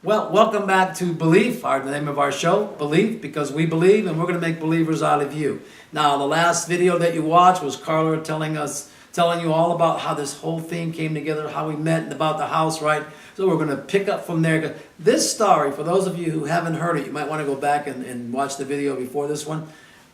Well, welcome back to Belief, the name of our show, Belief, because we believe and we're going to make believers out of you. Now, the last video that you watched was Carla telling you all about how this whole thing came together, how we met, and about the house, right? So we're going to pick up from there. This story, for those of you who haven't heard it, you might want to go back and watch the video before this one.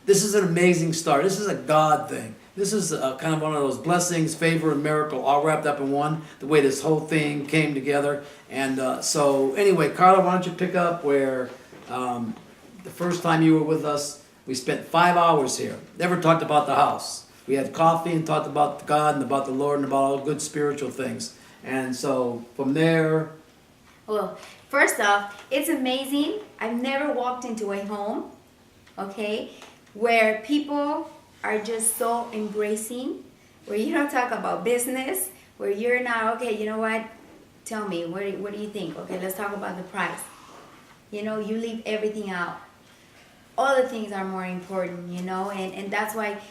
This is an amazing story. This is a God thing. This is kind of one of those blessings, favor, and miracle all wrapped up in one, the way this whole thing came together. And so anyway, Carla, why don't you pick up where the first time you were with us, we spent 5 hours here. Never talked about the house. We had coffee and talked about God and about the Lord and about all good spiritual things. And so from there... Well, first off, it's amazing. I've never walked into a home, okay, where people are just so embracing, where you don't talk about business, where you're not, okay, you know what, tell me, what do you think? Okay, let's talk about the price. You know, you leave everything out. All the things are more important, you know, and that's why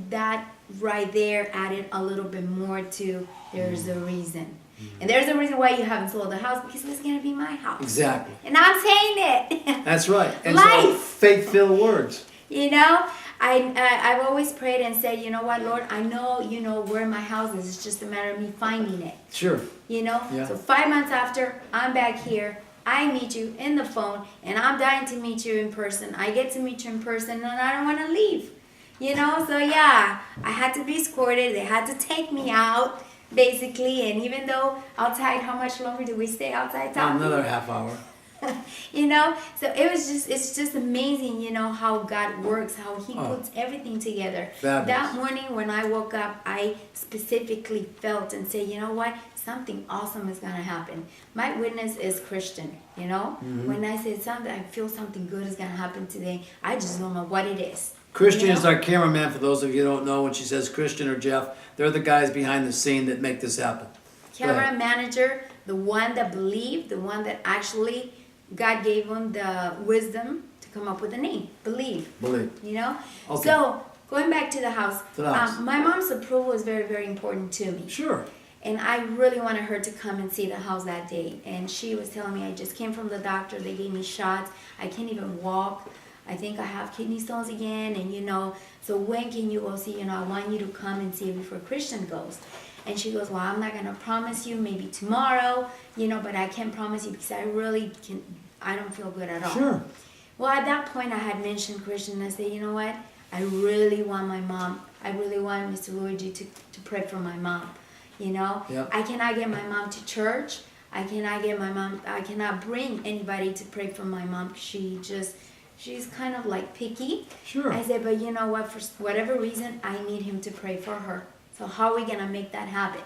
that right there added a little bit more to there's a reason. Mm-hmm. And there's a reason why you haven't sold the house, because it's going to be my house. Exactly. And I'm saying it. That's right. And life. So faith-filled words. You know, I've always prayed and said, you know what, Lord, I know, you know, where my house is. It's just a matter of me finding it. Sure. You know? Yeah. So 5 months after, I'm back here. I meet you in the phone, and I'm dying to meet you in person. I get to meet you in person, and I don't want to leave. You know? So, yeah, I had to be escorted. They had to take me out, basically. And even though outside, how much longer do we stay outside talking? Another half hour. You know, so it's just amazing, you know, how God works, how he puts everything together. Fabulous. That morning when I woke up, I specifically felt and said, you know what, something awesome is going to happen. My witness is Christian, you know. Mm-hmm. When I said something, I feel something good is going to happen today. I just don't know what it is. Christian is our cameraman, for those of you who don't know. When she says Christian or Jeff, they're the guys behind the scene that make this happen. Camera manager, the one that believed, the one that actually... God gave him the wisdom to come up with a name. Believe. Believe. You know? Okay. So, going back to the house. My mom's approval is very, very important to me. Sure. And I really wanted her to come and see the house that day. And she was telling me, I just came from the doctor. They gave me shots. I can't even walk. I think I have kidney stones again. And, you know, so when can you go see? You know, I want you to come and see before Christian goes. And she goes, well, I'm not going to promise you, maybe tomorrow, you know, but I can't promise you because I really I don't feel good at all. Sure. Well, at that point, I had mentioned Christian, and I said, you know what? I really want my mom. I really want Mr. Luigi to pray for my mom, you know? Yep. I cannot get my mom to church. I cannot bring anybody to pray for my mom. She's kind of like picky. Sure. I said, but you know what? For whatever reason, I need him to pray for her. So how are we going to make that happen?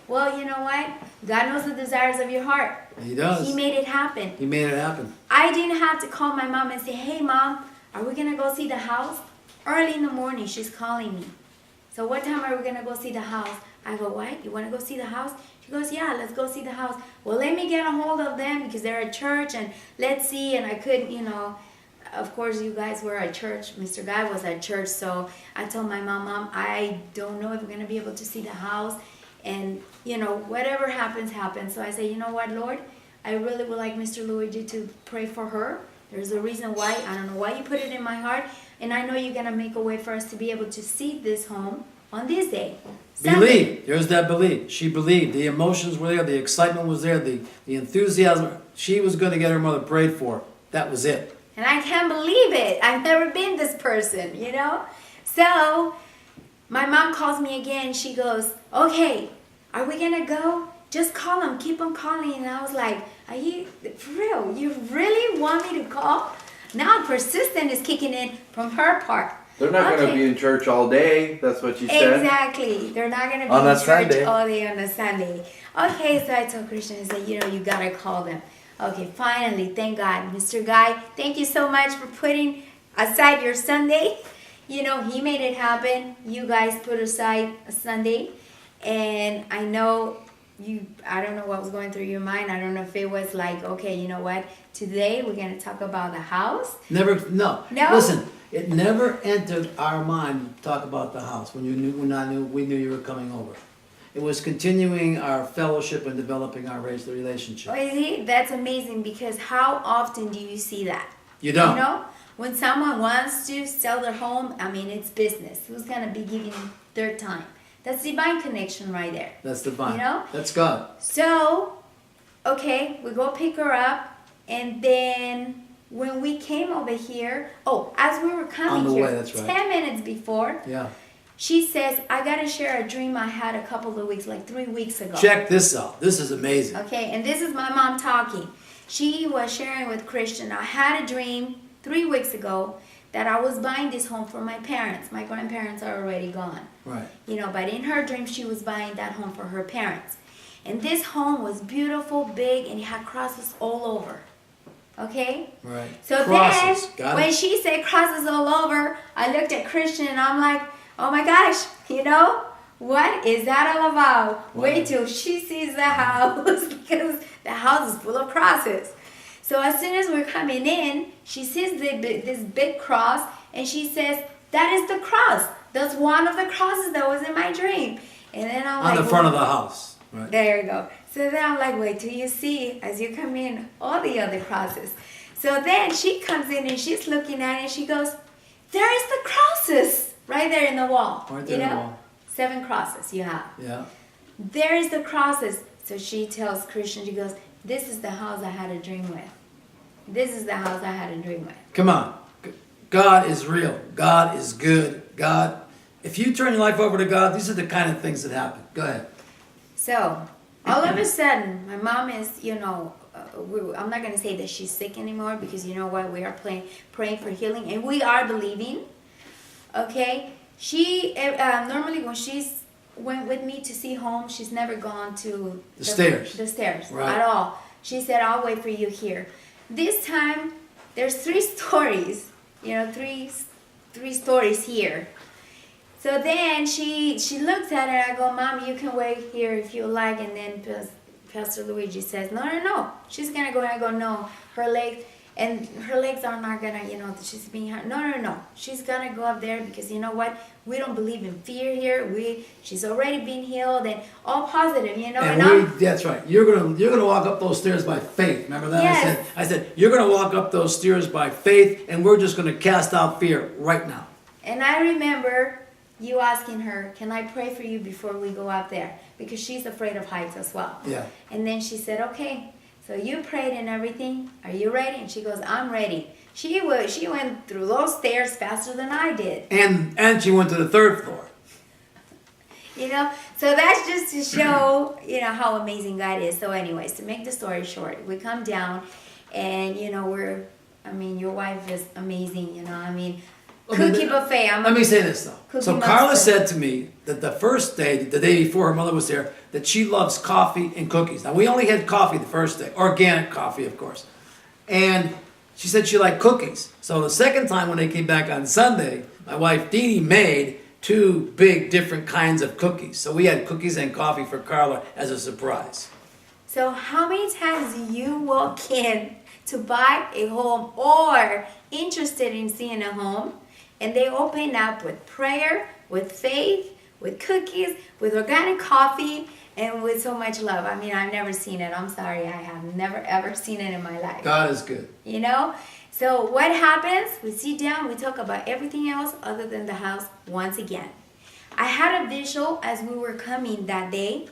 Well, you know what? God knows the desires of your heart. He does. He made it happen. He made it happen. I didn't have to call my mom and say, hey, Mom, are we going to go see the house? Early in the morning, she's calling me. So what time are we going to go see the house? I go, what? You want to go see the house? She goes, yeah, let's go see the house. Well, let me get a hold of them because they're at church, and let's see. And I couldn't, you know. Of course, you guys were at church. Mr. Guy was at church. So I told my mom, I don't know if we're going to be able to see the house. And, you know, whatever happens, happens. So I say, you know what, Lord? I really would like Mr. Luigi to pray for her. There's a reason why. I don't know why you put it in my heart. And I know you're going to make a way for us to be able to see this home on this day. Sunday. Believe. There's that belief. She believed. The emotions were there. The excitement was there. The enthusiasm. She was going to get her mother prayed for. That was it. And I can't believe it. I've never been this person, you know? So, my mom calls me again. She goes, okay, are we going to go? Just call them. Keep on calling. And I was like, are you, for real? You really want me to call? Now persistent is kicking in from her part. They're not going to be in church all day. That's what you said. Exactly. They're not going to be on in church Sunday. all day on a Sunday. Okay, so I told Christian, I said, you know, you got to call them. Okay, finally, thank God. Mr. Guy, thank you so much for putting aside your Sunday. You know, he made it happen. You guys put aside a Sunday. And I know I don't know what was going through your mind. I don't know if it was like, okay, you know what? Today we're going to talk about the house. No. No? Listen, it never entered our mind to talk about the house when we knew you were coming over. It was continuing our fellowship and developing our relationship. Oh, see, that's amazing because how often do you see that? You don't. You know, when someone wants to sell their home, I mean, it's business. Who's going to be giving their time? That's divine connection right there. That's divine. You know? That's God. So, okay, we go pick her up, and then when we came over here, as we were coming On the here, way, that's right. 10 minutes before, Yeah. she says, I got to share a dream I had a couple of weeks, like 3 weeks ago. Check this out. This is amazing. Okay, and this is my mom talking. She was sharing with Christian, I had a dream 3 weeks ago that I was buying this home for my parents. My grandparents are already gone. Right. You know, but in her dream, she was buying that home for her parents. And this home was beautiful, big, and it had crosses all over. Okay? Right. So Crosses. then, Got when it. she said crosses all over, I looked at Christian and I'm like, oh my gosh, you know, what is that all about? Wow. Wait till she sees the house because the house is full of crosses. So as soon as we're coming in, she sees this big cross and she says, that is the cross. That's one of the crosses that was in my dream. And then I'm like, On the front of the house. Right. there you go. So then I'm like, wait till you see, as you come in, all the other crosses. So then she comes in and she's looking at it and she goes, there is the crosses right there in the wall. Right there in the wall. 7 crosses you have. Yeah. There is the crosses. So she tells Christian, she goes, this is the house I had a dream with. This is the house I had a dream with. Come on. God is real. God is good. God, if you turn your life over to God, these are the kind of things that happen. Go ahead. So, all of a sudden, my mom is, you know, I'm not going to say that she's sick anymore because you know what? We are praying for healing and we are believing. Okay? She, normally when she's went with me to see home, she's never gone to The stairs. The stairs Right. at all. She said, I'll wait for you here. This time, there's 3 stories, you know, three stories here. So then she looks at it. I go, Mom, you can wait here if you like. And then Pastor Luigi says, no. She's going to go. And I go, no, her legs are not going to, you know, she's being hurt. No. She's going to go up there because you know what? We don't believe in fear here. She's already been healed and all positive, you know. That's right. You're gonna walk up those stairs by faith. Remember that? Yes. I said you're gonna walk up those stairs by faith, and we're just gonna cast out fear right now. And I remember you asking her, can I pray for you before we go out there? Because she's afraid of heights as well. Yeah. And then she said, okay, so you prayed and everything. Are you ready? And she goes, I'm ready. She went through those stairs faster than I did. And she went to the 3rd floor. You know, so that's just to show, you know, how amazing God is. So anyways, to make the story short, we come down and, you know, your wife is amazing, you know, I mean, cookie buffet. Let me say this though. So Cookie Carla monster. said to me that the first day, the day before her mother was there, that she loves coffee and cookies. Now we only had coffee the first day, organic coffee, of course. And she said she liked cookies. So the second time when they came back on Sunday, my wife Dee Dee made 2 big different kinds of cookies. So we had cookies and coffee for Carla as a surprise. So how many times do you walk in to buy a home or interested in seeing a home and they open up with prayer, with faith, with cookies, with organic coffee, and with so much love? I mean, I've never seen it. I'm sorry, I have never ever seen it in my life. God is good. You know? So what happens? We sit down, we talk about everything else other than the house once again. I had a visual as we were coming that day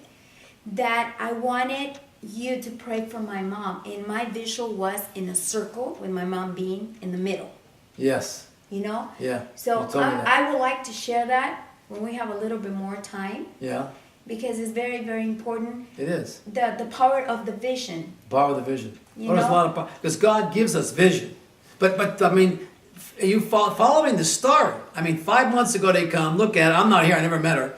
that I wanted you to pray for my mom. And my visual was in a circle with my mom being in the middle. Yes. You know? Yeah. So you told me that. I would like to share that when we have a little bit more time Yeah. because it's very, very important. It is. The power of the vision. Power of the vision. You There's a know? lot of power because God gives us vision. But I mean, you following the story. I mean, 5 months ago they come. Look at it. I'm not here. I never met her.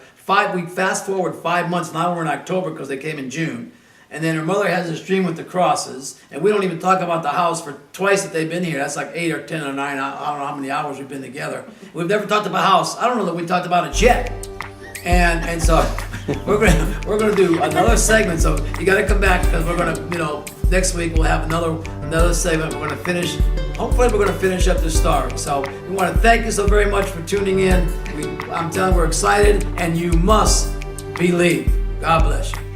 We fast forward 5 months. Now we're in October because they came in June. And then her mother has this dream with the crosses. And we don't even talk about the house for twice that they've been here. That's like 8 or 10 or 9. I don't know how many hours we've been together. We've never talked about house. I don't know that we talked about it yet. And so we're gonna do another segment. So you got to come back because we're gonna next week we'll have another segment. We're gonna finish. Hopefully we're gonna finish up the story. So we want to thank you so very much for tuning in. I'm telling you, we're excited, and you must believe. God bless you.